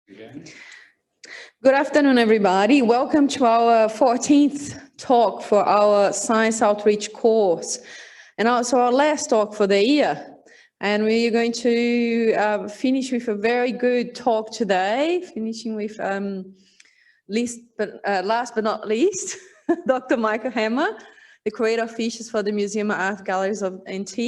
Again. Good afternoon, everybody. Welcome to our 14th talk for our Science Outreach course, and also our last talk for the year. And we're going to finish with a very good talk today, finishing with, last but not least, Dr. Michael Hammer, the creator of Fishes for the Museum of Art Galleries of NT.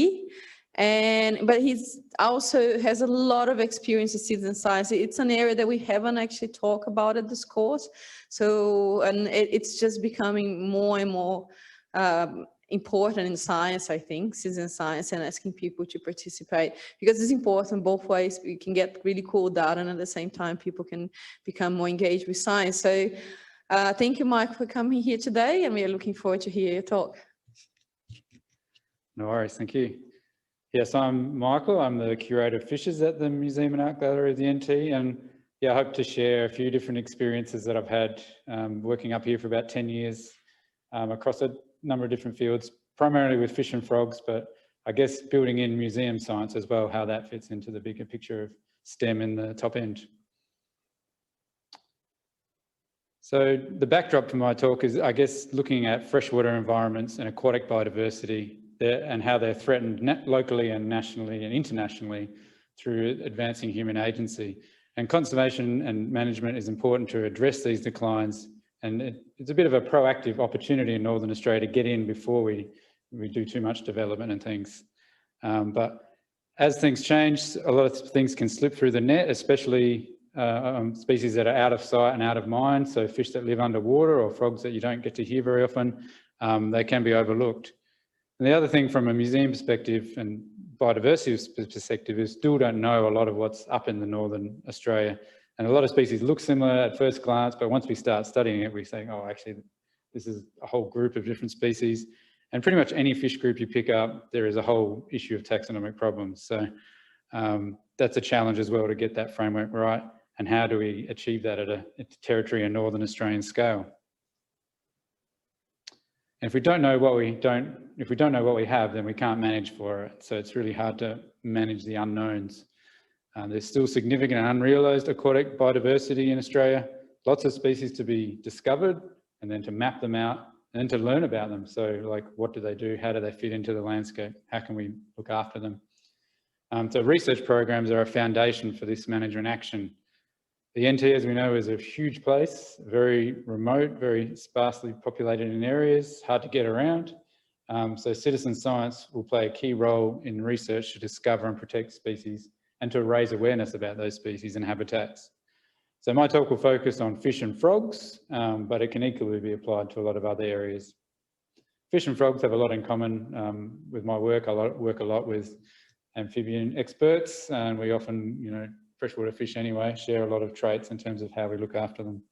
But he's also has a lot of experience in citizen science. It's an area that we haven't actually talked about at this course. So, and it's just becoming more and more important in science, I think, citizen science, and asking people to participate, because it's important both ways. We can get really cool data, and at the same time, people can become more engaged with science. So thank you, Mike, for coming here today, and we are looking forward to hear your talk. No worries, thank you. Yes, I'm Michael. I'm the curator of fishes at the Museum and Art Gallery of the NT, and yeah, I hope to share a few different experiences that I've had working up here for about 10 years across a number of different fields, primarily with fish and frogs, but I guess building in museum science as well, how that fits into the bigger picture of STEM in the top end. So the backdrop for my talk is, I guess, looking at freshwater environments and aquatic biodiversity and how they're threatened locally and nationally and internationally through advancing human agency. And conservation and management is important to address these declines, and it's a bit of a proactive opportunity in Northern Australia to get in before we do too much development and things. But as things change, a lot of things can slip through the net, especially species that are out of sight and out of mind. So fish that live underwater or frogs that you don't get to hear very often, they can be overlooked. And the other thing from a museum perspective and biodiversity perspective is still don't know a lot of what's up in the Northern Australia. And a lot of species look similar at first glance, but once we start studying it, we say, oh, actually, this is a whole group of different species. And pretty much any fish group you pick up, there is a whole issue of taxonomic problems. So that's a challenge as well to get that framework right. And how do we achieve that at a territory and Northern Australian scale? And if we don't know what we have, then we can't manage for it. So it's really hard to manage the unknowns. There's still significant and unrealised aquatic biodiversity in Australia. Lots of species to be discovered, and then to map them out, and then to learn about them. So like, what do they do? How do they fit into the landscape? How can we look after them? So research programs are a foundation for this management action. The NT, as we know, is a huge place, very remote, very sparsely populated in areas, hard to get around. So citizen science will play a key role in research to discover and protect species and to raise awareness about those species and habitats. So my talk will focus on fish and frogs, but it can equally be applied to a lot of other areas. Fish and frogs have a lot in common with my work. I work a lot with amphibian experts, and we often, freshwater fish anyway, share a lot of traits in terms of how we look after them.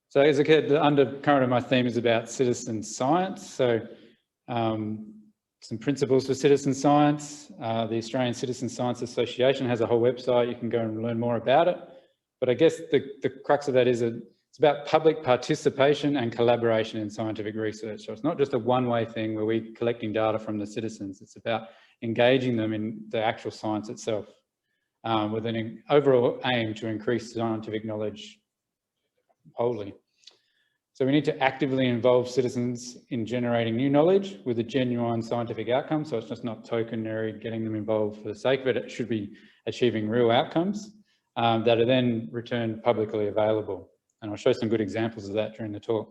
So as I said, the undercurrent of my theme is about citizen science. So some principles for citizen science. The Australian Citizen Science Association has a whole website. You can go and learn more about it. But I guess the crux of that is it's about public participation and collaboration in scientific research. So it's not just a one-way thing where we're collecting data from the citizens. It's about engaging them in the actual science itself with an overall aim to increase scientific knowledge wholly. So we need to actively involve citizens in generating new knowledge with a genuine scientific outcome. So it's just not tokenary, getting them involved for the sake of it. It should be achieving real outcomes that are then returned publicly available. And I'll show some good examples of that during the talk.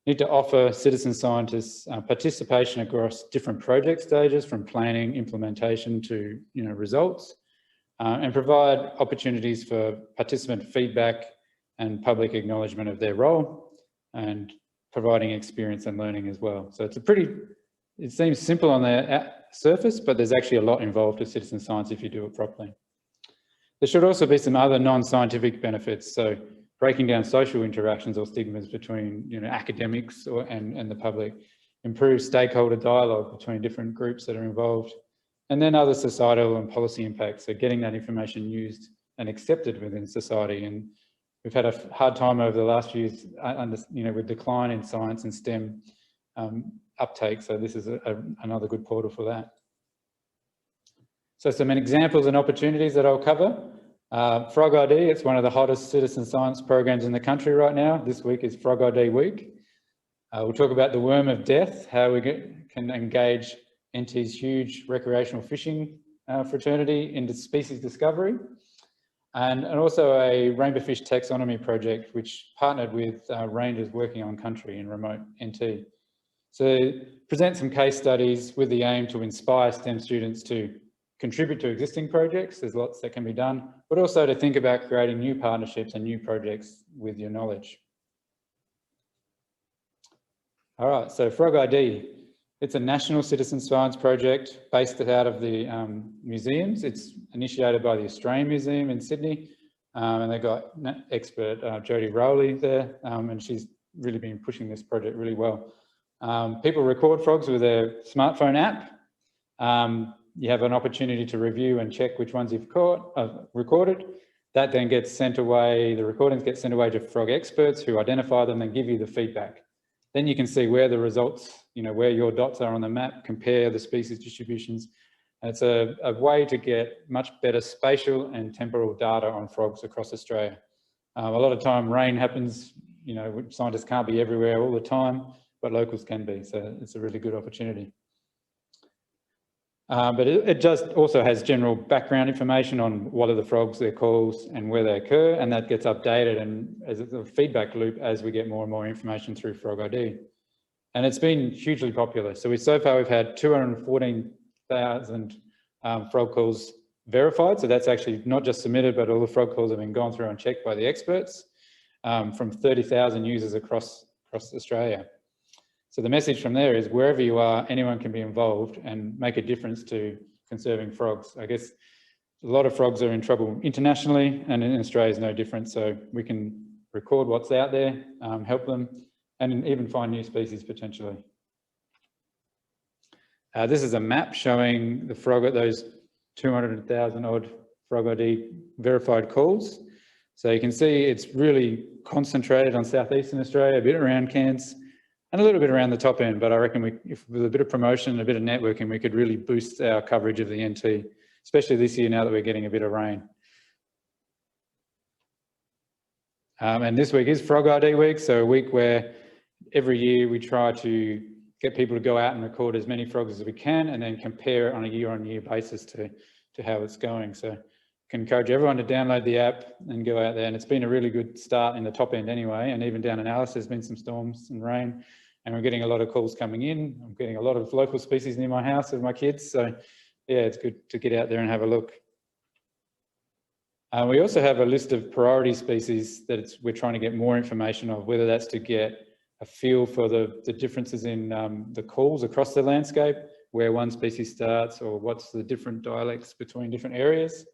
Need to offer citizen scientists participation across different project stages, from planning, implementation to results, and provide opportunities for participant feedback and public acknowledgement of their role, and providing experience and learning as well. So it seems simple on the surface, but there's actually a lot involved with citizen science if you do it properly. There should also be some other non-scientific benefits. So breaking down social interactions or stigmas between academics and the public, improve stakeholder dialogue between different groups that are involved, and then other societal and policy impacts. So getting that information used and accepted within society. And we've had a hard time over the last few years, with decline in science and STEM uptake. So this is another good portal for that. So some examples and opportunities that I'll cover. Frog ID, it's one of the hottest citizen science programs in the country right now. This week is Frog ID week. We'll talk about the worm of death, how we can engage NT's huge recreational fishing fraternity into species discovery, and also a rainbowfish taxonomy project which partnered with rangers working on country in remote NT. So present some case studies with the aim to inspire STEM students to contribute to existing projects. There's lots that can be done, but also to think about creating new partnerships and new projects with your knowledge. All right, so Frog ID, it's a national citizen science project based out of the museums. It's initiated by the Australian Museum in Sydney, and they've got expert Jodie Rowley there, and she's really been pushing this project really well. People record frogs with their smartphone app. You have an opportunity to review and check which ones you've recorded. That then gets sent away, the recordings get sent away to frog experts who identify them and give you the feedback. Then you can see where the results, where your dots are on the map, compare the species distributions. And it's a way to get much better spatial and temporal data on frogs across Australia. A lot of time rain happens, scientists can't be everywhere all the time, but locals can be, so it's a really good opportunity. But it just also has general background information on what are the frogs, their calls, and where they occur, and that gets updated and as a feedback loop as we get more and more information through Frog ID. And it's been hugely popular. So so far we've had 214,000 frog calls verified. So that's actually not just submitted, but all the frog calls have been gone through and checked by the experts from 30,000 users across Australia. So the message from there is wherever you are, anyone can be involved and make a difference to conserving frogs. I guess a lot of frogs are in trouble internationally, and in Australia is no different. So we can record what's out there, help them, and even find new species potentially. This is a map showing the frog at those 200,000 odd Frog ID verified calls. So you can see it's really concentrated on southeastern Australia, a bit around Cairns, and a little bit around the top end, but I reckon if with a bit of promotion and a bit of networking, we could really boost our coverage of the NT, especially this year now that we're getting a bit of rain. And this week is Frog ID week, so a week where every year we try to get people to go out and record as many frogs as we can and then compare it on a year-on-year basis to how it's going. So I can encourage everyone to download the app and go out there, and it's been a really good start in the top end anyway, and even down in Alice there's been some storms and rain, and we're getting a lot of calls coming in. I'm getting a lot of local species near my house with my kids, so yeah, it's good to get out there and have a look. We also have a list of priority species that we're trying to get more information of, whether that's to get a feel for the differences in the calls across the landscape, where one species starts, or what's the different dialects between different areas.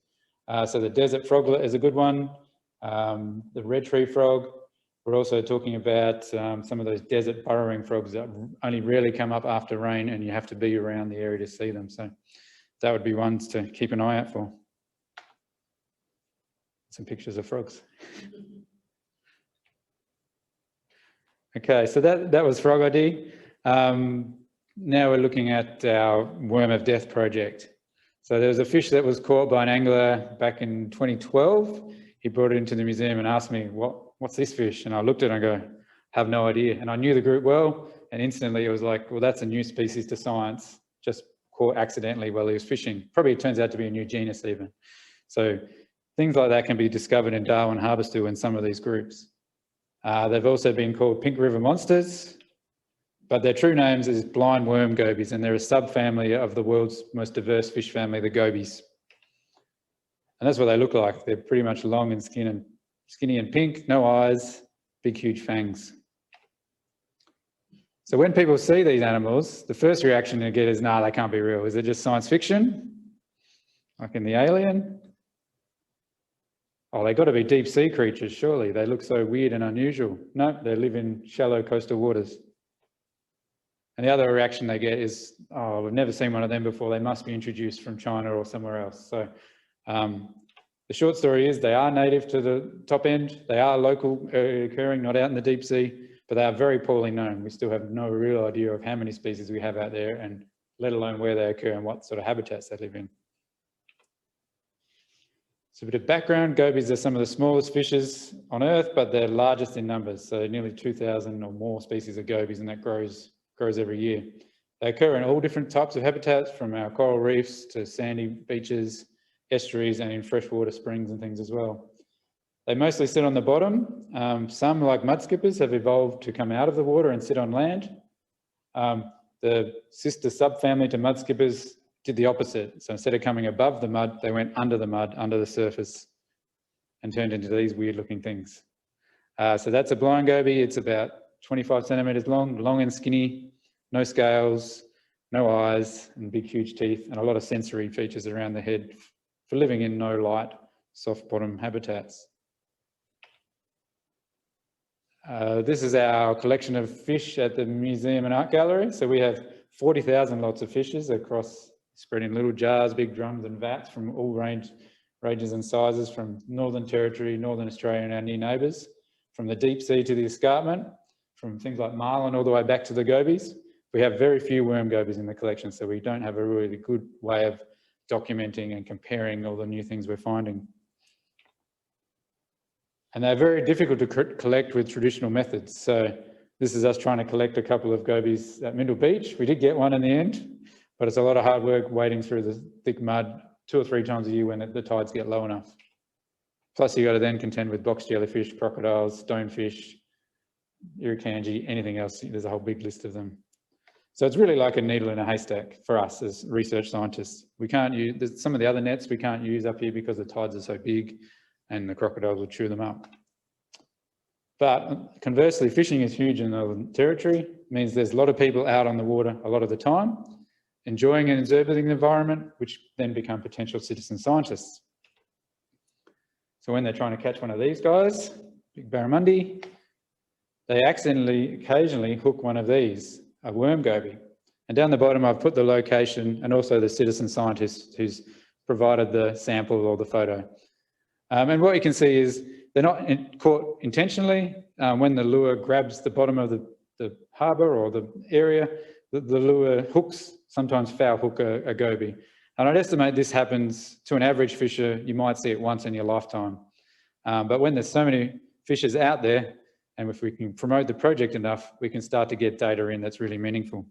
So the desert froglet is a good one, the red tree frog. We're also talking about some of those desert burrowing frogs that only rarely come up after rain and you have to be around the area to see them. So that would be ones to keep an eye out for. Some pictures of frogs. Okay, so that was Frog ID. Now we're looking at our Worm of Death project. So there was a fish that was caught by an angler back in 2012. He brought it into the museum and asked me, what's this fish? And I looked at it and I go, have no idea. And I knew the group well, and instantly it was like, well, that's a new species to science, just caught accidentally while he was fishing. Probably it turns out to be a new genus even. So things like that can be discovered in Darwin Harbour Still in some of these groups. They've also been called pink river monsters, but their true names is blind worm gobies, and they're a subfamily of the world's most diverse fish family, the gobies. And that's what they look like. They're pretty much long and skinny and pink, no eyes, big, huge fangs. So when people see these animals, the first reaction they get is, nah, they can't be real. Is it just science fiction? Like in the Alien? Oh, they've got to be deep sea creatures, surely. They look so weird and unusual. No, they live in shallow coastal waters. And the other reaction they get is, oh, we've never seen one of them before. They must be introduced from China or somewhere else. So the short story is they are native to the top end. They are local occurring, not out in the deep sea, but they are very poorly known. We still have no real idea of how many species we have out there, and let alone where they occur and what sort of habitats they live in. So a bit of background, gobies are some of the smallest fishes on Earth, but they're largest in numbers. So nearly 2,000 or more species of gobies, and that grows every year. They occur in all different types of habitats, from our coral reefs to sandy beaches, estuaries, and in freshwater springs and things as well. They mostly sit on the bottom. Some, like mudskippers, have evolved to come out of the water and sit on land. The sister subfamily to mudskippers did the opposite. So instead of coming above the mud, they went under the mud, under the surface, and turned into these weird looking things. So that's a blind goby. It's about 25 centimetres long and skinny, no scales, no eyes, and big, huge teeth, and a lot of sensory features around the head for living in no light, soft bottom habitats. This is our collection of fish at the museum and art gallery. So we have 40,000 lots of fishes across, spread in little jars, big drums and vats from all ranges and sizes, from Northern Territory, Northern Australia and our near neighbours, from the deep sea to the escarpment, from things like marlin all the way back to the gobies. We have very few worm gobies in the collection, so we don't have a really good way of documenting and comparing all the new things we're finding. And they're very difficult to collect with traditional methods. So this is us trying to collect a couple of gobies at Mindle Beach. We did get one in the end, but it's a lot of hard work wading through the thick mud 2 or 3 times a year when the tides get low enough. Plus you got to then contend with box jellyfish, crocodiles, stonefish, irukandji, anything else. There's a whole big list of them. So it's really like a needle in a haystack for us as research scientists. We can't use, some of the other nets we can't use up here because the tides are so big and the crocodiles will chew them up. But conversely, fishing is huge in the Northern Territory. It means there's a lot of people out on the water a lot of the time, enjoying and observing the environment, which then become potential citizen scientists. So when they're trying to catch one of these guys, big barramundi, they accidentally, occasionally hook one of these, a worm goby. And down the bottom, I've put the location and also the citizen scientist who's provided the sample or the photo. And what you can see is they're not caught intentionally. When the lure grabs the bottom of the harbour or the area, the lure hooks, sometimes foul hook a goby. And I'd estimate this happens to an average fisher, you might see it once in your lifetime. But when there's so many fishers out there, and if we can promote the project enough, we can start to get data in that's really meaningful.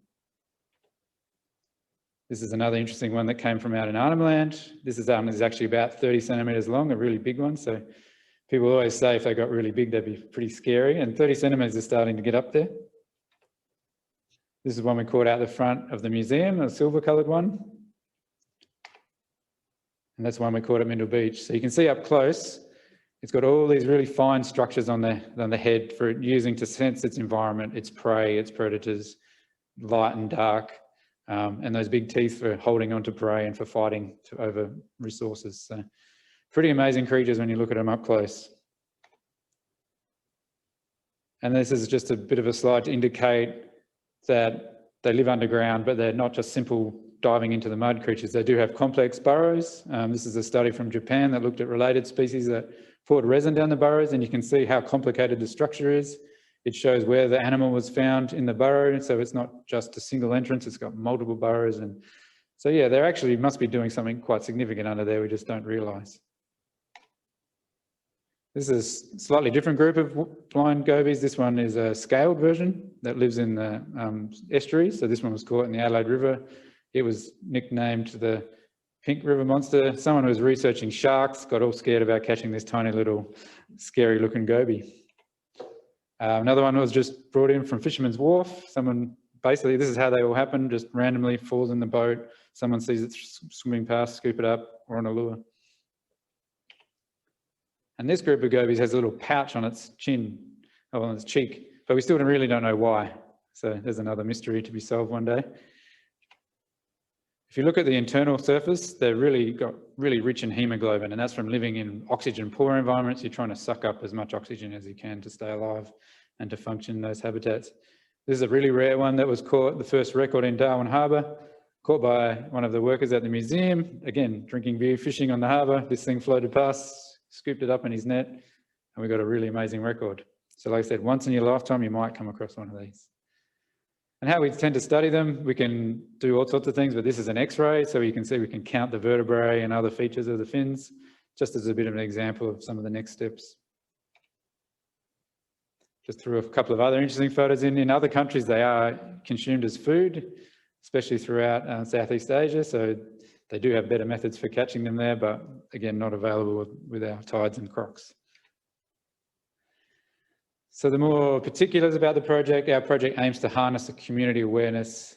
This is another interesting one that came from out in Arnhem Land. This is actually about 30 centimetres long, a really big one. So people always say if they got really big, they'd be pretty scary. And 30 centimetres is starting to get up there. This is one we caught out the front of the museum, a silver coloured one. And that's one we caught at Mindle Beach. So you can see up close, it's got all these really fine structures on the head for it using to sense its environment, its prey, its predators, light and dark, and those big teeth for holding onto prey and for fighting over resources. So pretty amazing creatures when you look at them up close. And this is just a bit of a slide to indicate that they live underground, but they're not just simple diving into the mud creatures. They do have complex burrows. This is a study from Japan that looked at related species that poured resin down the burrows, and you can see how complicated the structure is. It shows where the animal was found in the burrow, so it's not just a single entrance, it's got multiple burrows. And so yeah, they actually must be doing something quite significant under there, we just don't realise. This is a slightly different group of blind gobies. This one is a scaled version that lives in the estuaries. So this one was caught in the Adelaide River. It was nicknamed the Pink River Monster. Someone who was researching sharks got all scared about catching this tiny little scary looking goby. Another one was just brought in from Fisherman's Wharf. Someone, basically this is how they all happen, just randomly falls in the boat. Someone sees it swimming past, scoop it up, or on a lure. And this group of gobies has a little pouch on its chin, or on its cheek, but we still really don't know why. So there's another mystery to be solved one day. If you look at the internal surface, they're really rich in hemoglobin, and that's from living in oxygen poor environments. You're trying to suck up as much oxygen as you can to stay alive and to function in those habitats. This is a really rare one that was caught, the first record in Darwin Harbour, caught by one of the workers at the museum. Again, drinking beer, fishing on the harbour. This thing floated past, scooped it up in his net, and we got a really amazing record. So like I said, once in your lifetime, you might come across one of these. And how we tend to study them, we can do all sorts of things, but this is an X-ray, so you can see we can count the vertebrae and other features of the fins. just as a bit of an example of some of the next steps. Just threw a couple of other interesting photos in. In other countries, they are consumed as food, especially throughout Southeast Asia. So they do have better methods for catching them there, but again, not available with our tides and crocs. So the more particulars about the project, our project aims to harness the community awareness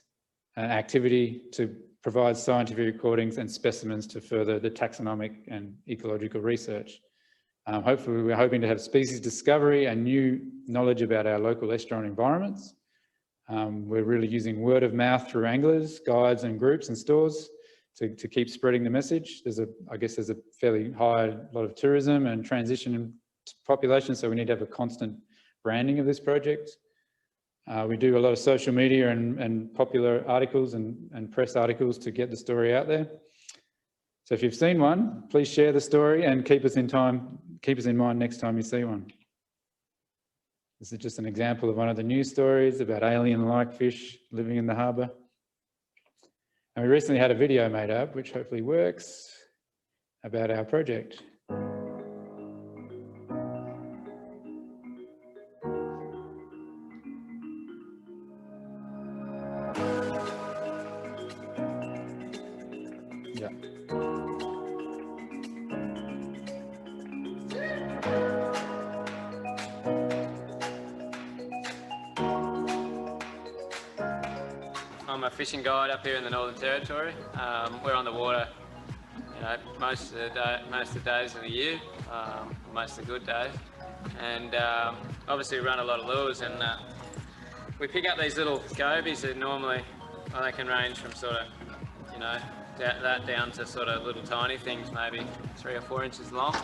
activity to provide scientific recordings and specimens to further the taxonomic and ecological research. Hopefully, we're hoping to have species discovery and new knowledge about our local estuarine environments. We're really using word of mouth through anglers, guides and groups and stores to keep spreading the message. I guess there's a fairly high lot of tourism and transition in population, so we need to have a constant branding of this project. We do a lot of social media and popular articles and press articles to get the story out there. So if you've seen one, please share the story and keep us in mind next time you see one. This is just an example of one of the news stories about alien-like fish living in the harbour. And we recently had a video made up, which hopefully works, about our project. Yeah. I'm a fishing guide up here in the Northern Territory. We're on the water, you know, most of the days of the year, most of the good days, and obviously we run a lot of lures, and we pick up these little gobies that normally, well, they can range from sort of, you know, that down to sort of little tiny things, maybe 3 or 4 inches long,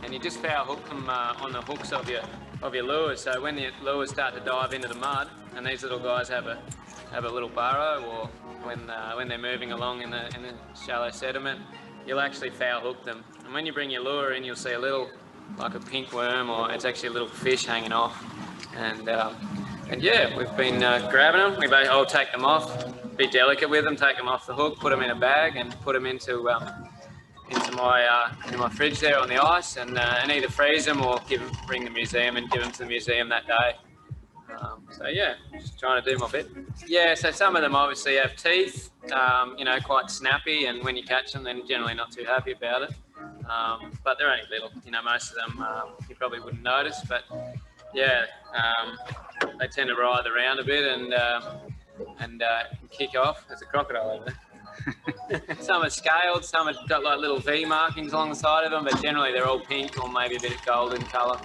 and you just foul hook them on the hooks of your lures. So when the lures start to dive into the mud, and these little guys have a little burrow, or when they're moving along in the shallow sediment, you'll actually foul hook them. And when you bring your lure in, you'll see a little, like a pink worm, or it's actually a little fish hanging off. And yeah, we've been grabbing them. I'll take them off, be delicate with them, take them off the hook, put them in a bag, and put them into my fridge there on the ice, and either freeze them or bring the museum and give them to the museum that day. So yeah, just trying to do my bit. Yeah, so some of them obviously have teeth, you know, quite snappy, and when you catch them, then you're generally not too happy about it. But they're only little, you know, most of them you probably wouldn't notice, but yeah, they tend to writhe around a bit and kick off. There's a crocodile over there. Some are scaled, some have got like little V markings along the side of them, but generally they're all pink or maybe a bit of golden colour.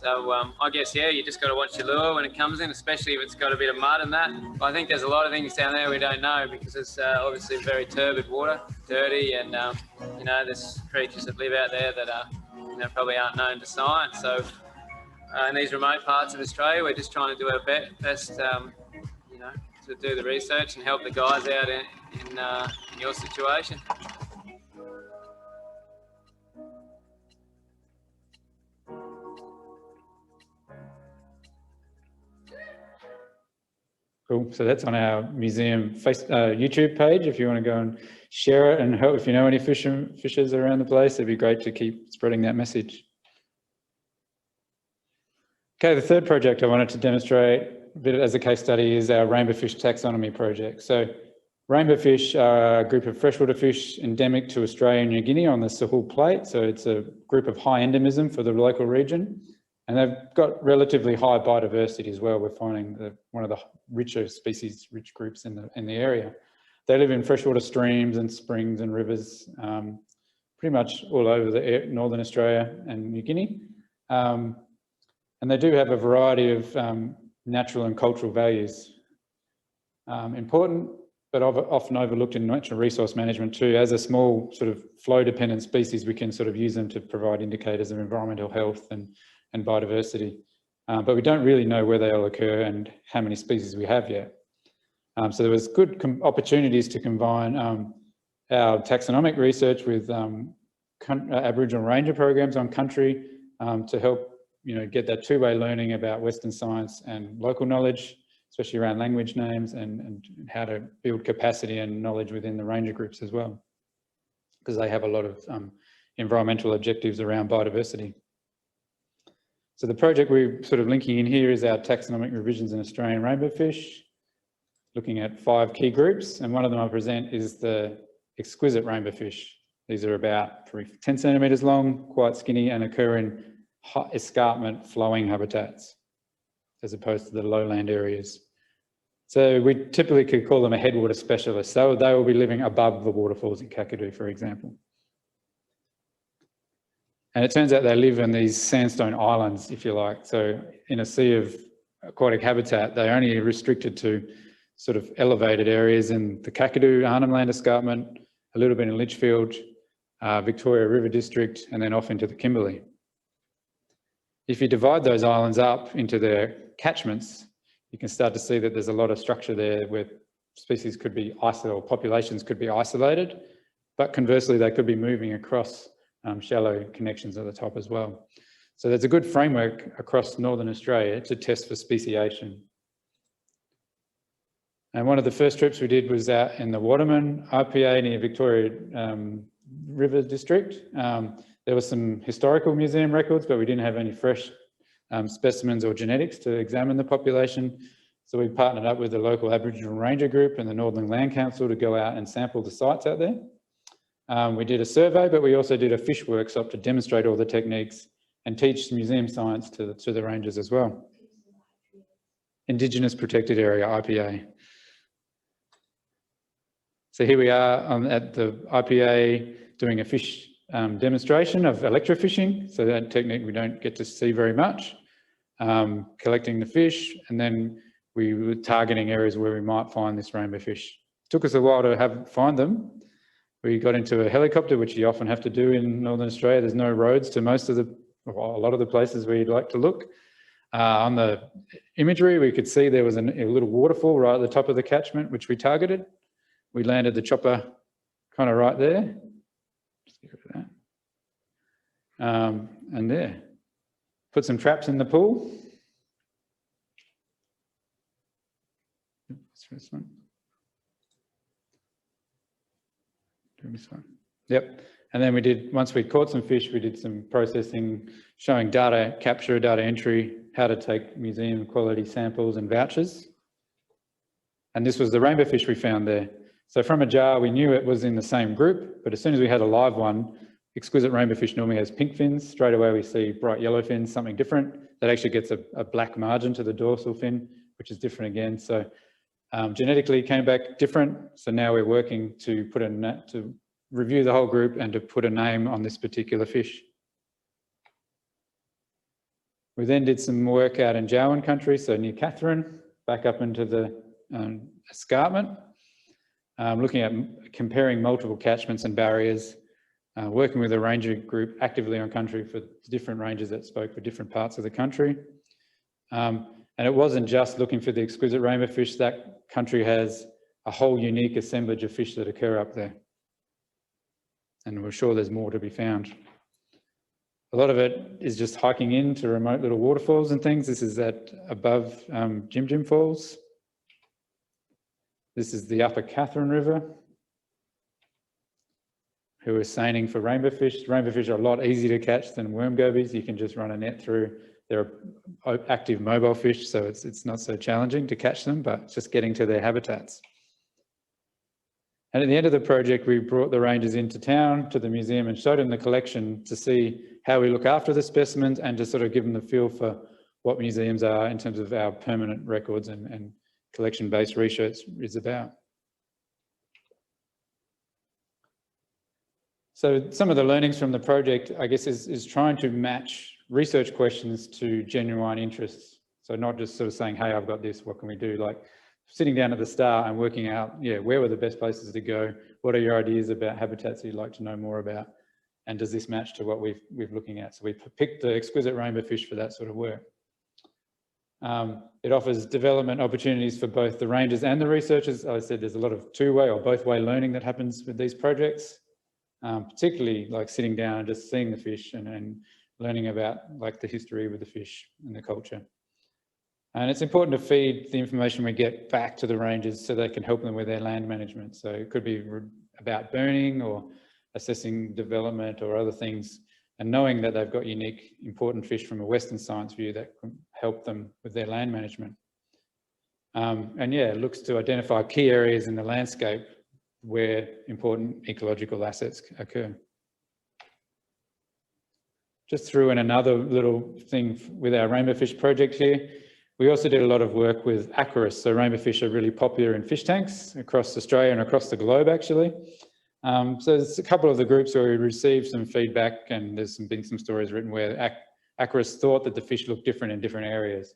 So I guess, yeah, you just got to watch your lure when it comes in, especially if it's got a bit of mud and that. I think there's a lot of things down there we don't know, because it's obviously very turbid water, dirty, and you know, there's creatures that live out there that you know, probably aren't known to science. So in these remote parts of Australia, we're just trying to do our best, you know, to do the research and help the guys out in your situation. Cool. So that's on our museum YouTube page. If you want to go and share it and help, if you know any fishers around the place, it'd be great to keep spreading that message. Okay, the third project I wanted to demonstrate a bit as a case study is our rainbow fish taxonomy project. So rainbow fish are a group of freshwater fish endemic to Australia and New Guinea on the Sahul Plate. So it's a group of high endemism for the local region. And they've got relatively high biodiversity as well. We're finding one of the richer species, rich groups in the area. They live in freshwater streams and springs and rivers, pretty much all over northern Australia and New Guinea. And they do have a variety of natural and cultural values. Important, but often overlooked in natural resource management too. As a small sort of flow-dependent species, we can sort of use them to provide indicators of environmental health and biodiversity, but we don't really know where they all occur and how many species we have yet. So there was good opportunities to combine our taxonomic research with Aboriginal ranger programs on country to help, you know, get that two-way learning about Western science and local knowledge, especially around language names and how to build capacity and knowledge within the ranger groups as well, because they have a lot of environmental objectives around biodiversity. So the project we're sort of linking in here is our taxonomic revisions in Australian rainbow fish, looking at 5 key groups, and one of them I present is the exquisite rainbow fish. These are about 10 centimetres long, quite skinny, and occur in high escarpment flowing habitats, as opposed to the lowland areas. So we typically could call them a headwater specialist. So they will be living above the waterfalls in Kakadu, for example. And it turns out they live in these sandstone islands, if you like. So in a sea of aquatic habitat, they're only restricted to sort of elevated areas in the Kakadu, Arnhem Land escarpment, a little bit in Litchfield, Victoria River District, and then off into the Kimberley. If you divide those islands up into their catchments, you can start to see that there's a lot of structure there where species could be isolated, or populations could be isolated, but conversely, they could be moving across shallow connections at the top as well. So there's a good framework across Northern Australia to test for speciation. And one of the first trips we did was out in the Waterman RPA near Victoria River District. There were some historical museum records, but we didn't have any fresh specimens or genetics to examine the population. So we partnered up with the local Aboriginal Ranger Group and the Northern Land Council to go out and sample the sites out there. We did a survey, but we also did a fish workshop to demonstrate all the techniques and teach museum science to the rangers as well. Indigenous Protected Area, IPA. So here we are at the IPA doing a fish demonstration of electrofishing. So that technique we don't get to see very much. Collecting the fish, and then we were targeting areas where we might find this rainbow fish. It took us a while to find them. We got into a helicopter, which you often have to do in Northern Australia. There's no roads to most of a lot of the places where you'd like to look. On the imagery, we could see there was a little waterfall right at the top of the catchment, which we targeted. We landed the chopper kind of right there. Just get rid of that. And there. Put some traps in the pool. This one. This one. Yep. And then we did, once we caught some fish, we did some processing, showing data capture, data entry, how to take museum quality samples and vouchers. And this was the rainbow fish we found there. So from a jar, we knew it was in the same group, but as soon as we had a live one, exquisite rainbow fish normally has pink fins. Straight away, we see bright yellow fins, something different. That actually gets a black margin to the dorsal fin, which is different again. So genetically came back different. So now we're working to to review the whole group and to put a name on this particular fish. We then did some work out in Jawan country, so near Katherine, back up into the escarpment, looking at comparing multiple catchments and barriers, working with a ranger group actively on country for different rangers that spoke for different parts of the country. And it wasn't just looking for the exquisite rainbow fish. That country has a whole unique assemblage of fish that occur up there. And we're sure there's more to be found. A lot of it is just hiking into remote little waterfalls and things. This is at above Jim Jim Falls. This is the upper Katherine River, who are seining for rainbow fish. Rainbow fish are a lot easier to catch than worm gobies. You can just run a net through. They're active mobile fish, so it's not so challenging to catch them, but just getting to their habitats. And at the end of the project, we brought the rangers into town to the museum and showed them the collection to see how we look after the specimens and to sort of give them the feel for what museums are in terms of our permanent records and collection-based research is about. So some of the learnings from the project, I guess, is trying to match research questions to genuine interests. So not just sort of saying, hey, I've got this, what can we do? Like sitting down at the start and working out, yeah, where were the best places to go? What are your ideas about habitats that you'd like to know more about? And does this match to what we've looking at? So we picked the exquisite rainbow fish for that sort of work. It offers development opportunities for both the rangers and the researchers. As I said, there's a lot of two-way or both-way learning that happens with these projects, particularly like sitting down and just seeing the fish and learning about like the history with the fish and the culture. And it's important to feed the information we get back to the rangers so they can help them with their land management. So it could be about burning or assessing development or other things, and knowing that they've got unique, important fish from a Western science view that can help them with their land management. And yeah, it looks to identify key areas in the landscape where important ecological assets occur. Just threw in another little thing with our rainbowfish project here. We also did a lot of work with aquarists. So rainbowfish are really popular in fish tanks across Australia and across the globe, actually. So there's a couple of the groups where we received some feedback, and there's been some stories written where aquarists thought that the fish looked different in different areas.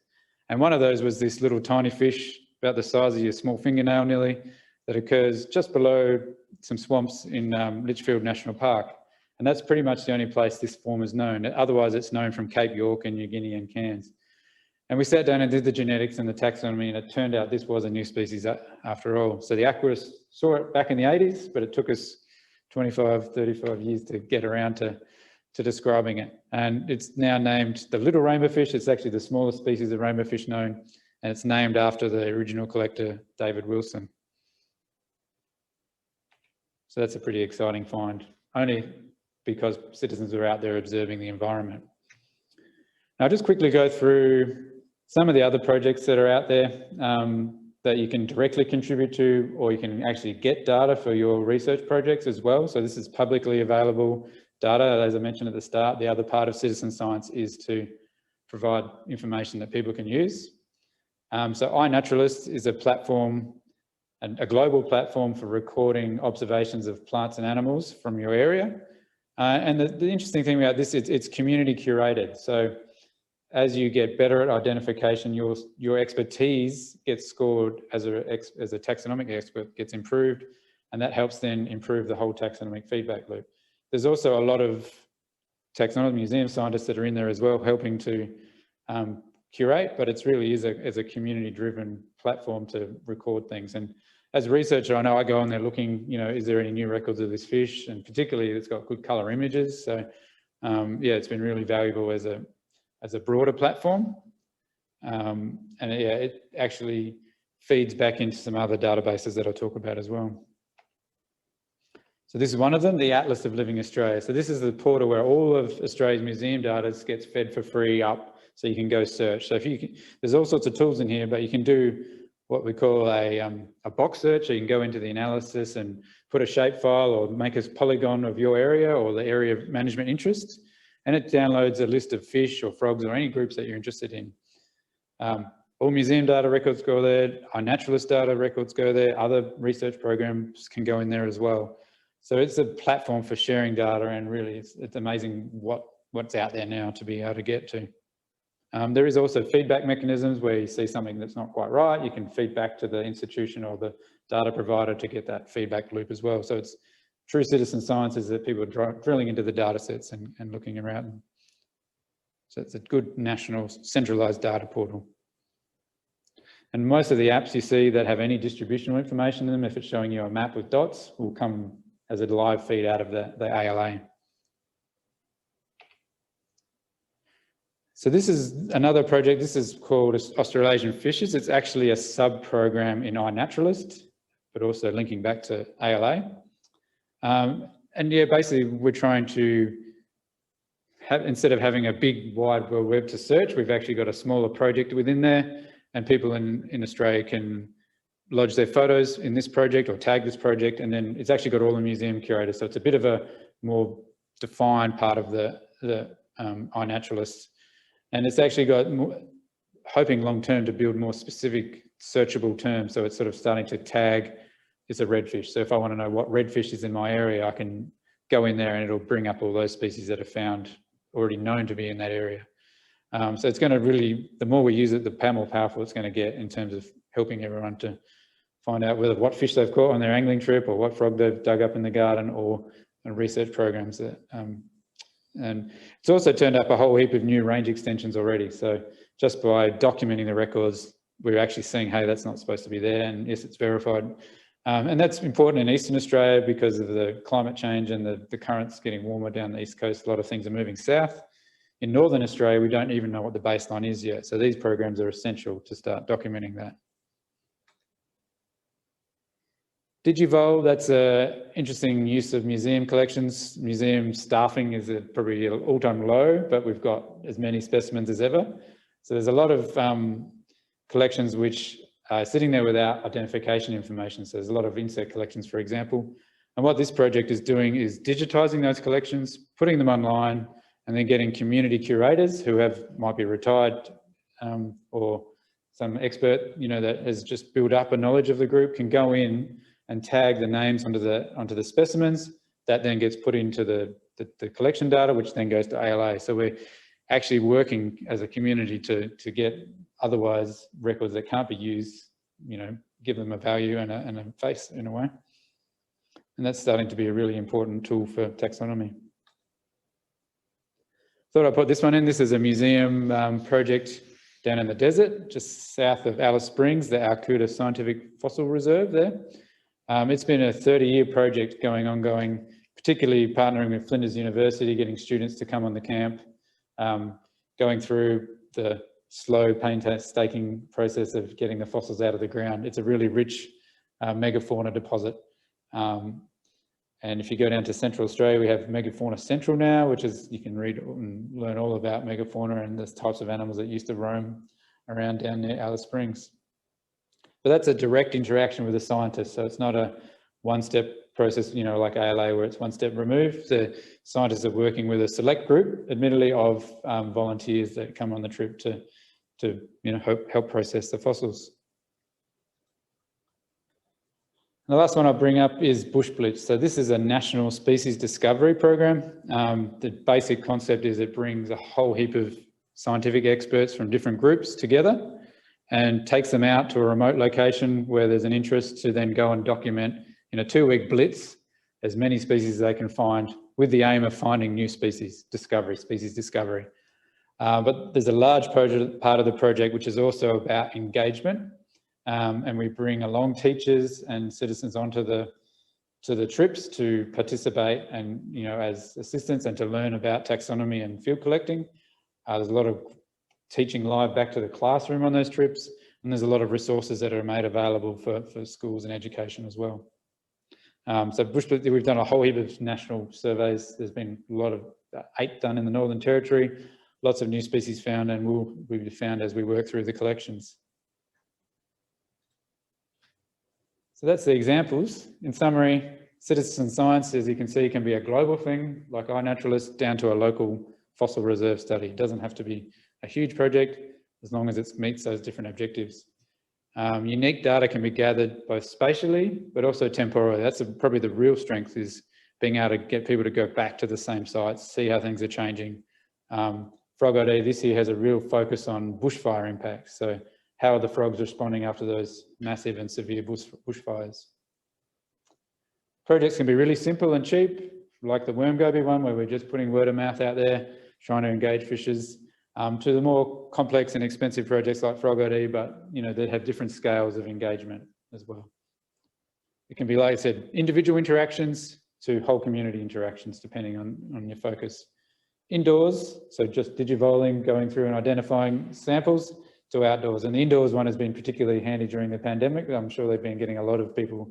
And one of those was this little tiny fish, about the size of your small fingernail nearly, that occurs just below some swamps in Litchfield National Park. And that's pretty much the only place this form is known. Otherwise, it's known from Cape York and New Guinea and Cairns. And we sat down and did the genetics and the taxonomy, and it turned out this was a new species after all. So the aquarists saw it back in the 80s, but it took us 25, 35 years to get around to describing it. And it's now named the little rainbowfish. It's actually the smallest species of rainbowfish known, and it's named after the original collector, David Wilson. So that's a pretty exciting find, only because citizens are out there observing the environment. Now, I'll just quickly go through some of the other projects that are out there that you can directly contribute to, or you can actually get data for your research projects as well. So this is publicly available data. As I mentioned at the start, the other part of citizen science is to provide information that people can use. So iNaturalist is a platform, a global platform for recording observations of plants and animals from your area. And the interesting thing about this is it's community curated. So as you get better at identification, your expertise gets scored as a taxonomic expert, gets improved, and that helps then improve the whole taxonomic feedback loop. There's also a lot of taxonomy museum scientists that are in there as well, helping to curate, but it's really is a community-driven platform to record things. And as a researcher, I know I go on there looking, is there any new records of this fish? And particularly it's got good color images. So yeah, it's been really valuable as a broader platform. And yeah, it actually feeds back into some other databases that I'll talk about as well. So this is one of them, the Atlas of Living Australia. So this is the portal where all of Australia's museum data gets fed for free up, so you can go search. So there's all sorts of tools in here, but you can do what we call a box search. So you can go into the analysis and put a shapefile or make a polygon of your area or the area of management interest. And it downloads a list of fish or frogs or any groups that you're interested in. All museum data records go there, iNaturalist data records go there, other research programs can go in there as well. So it's a platform for sharing data, and really it's amazing what's out there now to be able to get to. There is also feedback mechanisms where you see something that's not quite right, you can feed back to the institution or the data provider to get that feedback loop as well. So it's true citizen science is that people are drilling into the data sets and looking around. So it's a good national centralized data portal. And most of the apps you see that have any distributional information in them, if it's showing you a map with dots, will come as a live feed out of the ALA. So this is another project. This is called Australasian Fishes. It's actually a sub-program in iNaturalist, but also linking back to ALA. And yeah, basically we're trying to have, instead of having a big wide web to search, we've actually got a smaller project within there, and people in Australia can lodge their photos in this project or tag this project, and then it's actually got all the museum curators. So it's a bit of a more defined part of the iNaturalist. And it's actually got, hoping long-term to build more specific searchable terms. So it's sort of starting to tag, it's a redfish. So if I want to know what redfish is in my area, I can go in there and it'll bring up all those species that are found, already known to be in that area. So it's going to really, the more we use it, the more powerful it's going to get in terms of helping everyone to find out what fish they've caught on their angling trip, or what frog they've dug up in the garden, or research programs that, and it's also turned up a whole heap of new range extensions already. So just by documenting the records, we're actually seeing, hey, that's not supposed to be there, and yes, it's verified. And that's important in Eastern Australia because of the climate change and the currents getting warmer down the East Coast. A lot of things are moving south. In Northern Australia, we don't even know what the baseline is yet. So these programs are essential to start documenting that. Digivol, that's an interesting use of museum collections. Museum staffing is probably an all-time low, but we've got as many specimens as ever. So there's a lot of collections which are sitting there without identification information. So there's a lot of insect collections, for example. And what this project is doing is digitizing those collections, putting them online, and then getting community curators who might be retired or some expert, that has just built up a knowledge of the group, can go in and tag the names onto the specimens. That then gets put into the collection data, which then goes to ALA. So we're actually working as a community to get otherwise records that can't be used, give them a value and a face in a way. And that's starting to be a really important tool for taxonomy. Thought I'd put this one in. This is a museum project down in the desert, just south of Alice Springs, the Alcuda Scientific Fossil Reserve there. It's been a 30-year project ongoing, particularly partnering with Flinders University, getting students to come on the camp, going through the slow painstaking process of getting the fossils out of the ground. It's a really rich megafauna deposit. And if you go down to Central Australia, we have Megafauna Central now, which is, you can read and learn all about megafauna and the types of animals that used to roam around down near Alice Springs. But that's a direct interaction with the scientists. So it's not a one-step process, like ALA, where it's one step removed. The scientists are working with a select group, admittedly, of volunteers that come on the trip to help process the fossils. The last one I'll bring up is Bush Blitz. So this is a national species discovery program. The basic concept is it brings a whole heap of scientific experts from different groups together and takes them out to a remote location where there's an interest to then go and document in a 2-week blitz as many species as they can find, with the aim of finding new species discovery. But there's a large part of the project which is also about engagement. And we bring along teachers and citizens onto the trips to participate and, as assistants and to learn about taxonomy and field collecting. There's a lot of teaching live back to the classroom on those trips, and there's a lot of resources that are made available for schools and education as well. So we've done a whole heap of national surveys. There's been a lot of 8 done in the Northern Territory, lots of new species found, and will be found as we work through the collections. So that's the examples. In summary, citizen science, as you can see, can be a global thing, like iNaturalist, down to a local fossil reserve study. It doesn't have to be a huge project, as long as it meets those different objectives. Unique data can be gathered both spatially, but also temporally. That's probably the real strength, is being able to get people to go back to the same sites, see how things are changing. Frog ID this year has a real focus on bushfire impacts. So how are the frogs responding after those massive and severe bushfires? Projects can be really simple and cheap, like the worm goby one, where we're just putting word of mouth out there, trying to engage fishers, to the more complex and expensive projects like Frog ID, but that have different scales of engagement as well. It can be, like I said, individual interactions to whole community interactions, depending on your focus. Indoors, so just digivoling, going through and identifying samples, to outdoors. And the indoors one has been particularly handy during the pandemic. I'm sure they've been getting a lot of people,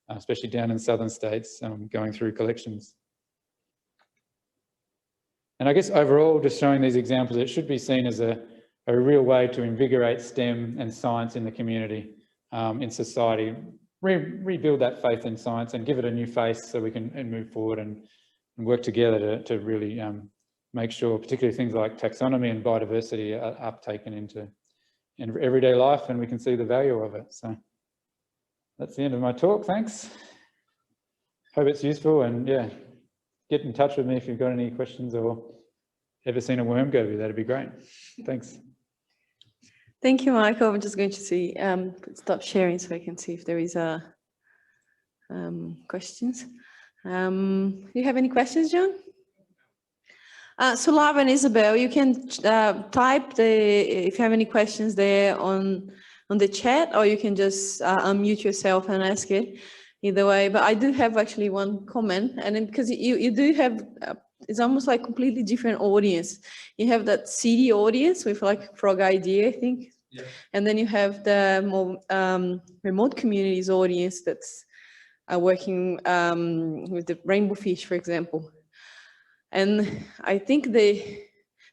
especially down in southern states, going through collections. And I guess overall, just showing these examples, it should be seen as a real way to invigorate STEM and science in the community, in society, rebuild that faith in science and give it a new face so we can move forward and work together to really make sure, particularly things like taxonomy and biodiversity, are uptaken into everyday life, and we can see the value of it. So that's the end of my talk. Thanks. Hope it's useful, and yeah, get in touch with me if you've got any questions or ever seen a worm goby. That'd be great. Thanks. Thank you, Michael. I'm just going to see, stop sharing so I can see if there is questions. Do you have any questions, John? So Lava and Isabel, you can type if you have any questions there on the chat, or you can just unmute yourself and ask it. Either way, but I do have actually one comment, and then because you do have, it's almost like completely different audience. You have that city audience with like Frog ID, I think, yeah. And then you have the more remote communities audience that's working with the rainbow fish, for example. And I think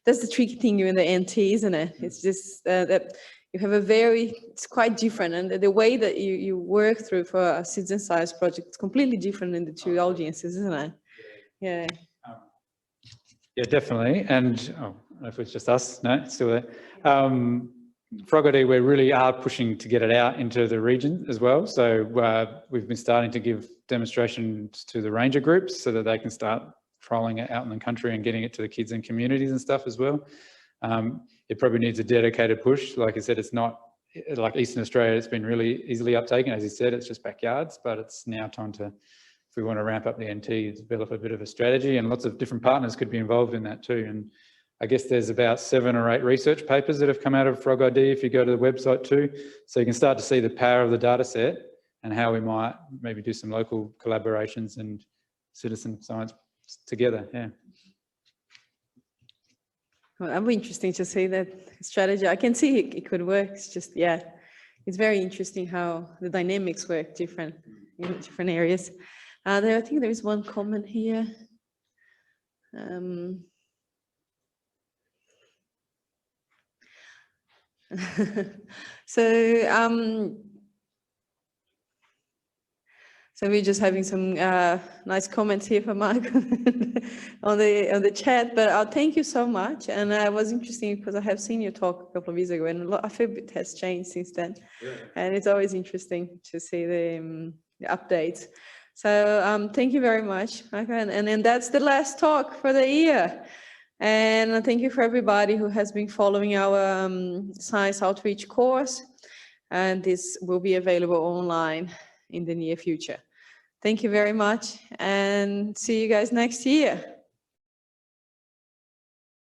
that's the tricky thing in the NT, isn't it? It's just that you have it's quite different. And the way that you work through for a citizen science project is completely different in the two audiences, isn't it? Yeah. Yeah, definitely. And I don't know if it's just us. No, it's still there. Frog ID, we really are pushing to get it out into the region as well. So we've been starting to give demonstrations to the ranger groups so that they can start trialling it out in the country and getting it to the kids and communities and stuff as well. It probably needs a dedicated push. Like I said, it's not like Eastern Australia, it's been really easily uptaken. As you said, it's just backyards, but it's now time to, if we want to ramp up the NT, develop a bit of a strategy, and lots of different partners could be involved in that too. And I guess there's about 7 or 8 research papers that have come out of Frog ID if you go to the website too. So you can start to see the power of the data set and how we might maybe do some local collaborations and citizen science together, yeah. Well, that'd be interesting to see that strategy. I can see it could work. It's just, yeah, it's very interesting how the dynamics work different in different areas. I think there is one comment here. So we're just having some nice comments here from Mark on the chat, but thank you so much. And it was interesting because I have seen your talk a couple of years ago, and I feel it has changed since then. Yeah. And it's always interesting to see the updates. So thank you very much, Michael. And then that's the last talk for the year. And thank you for everybody who has been following our science outreach course. And this will be available online in the near future. Thank you very much, and see you guys next year.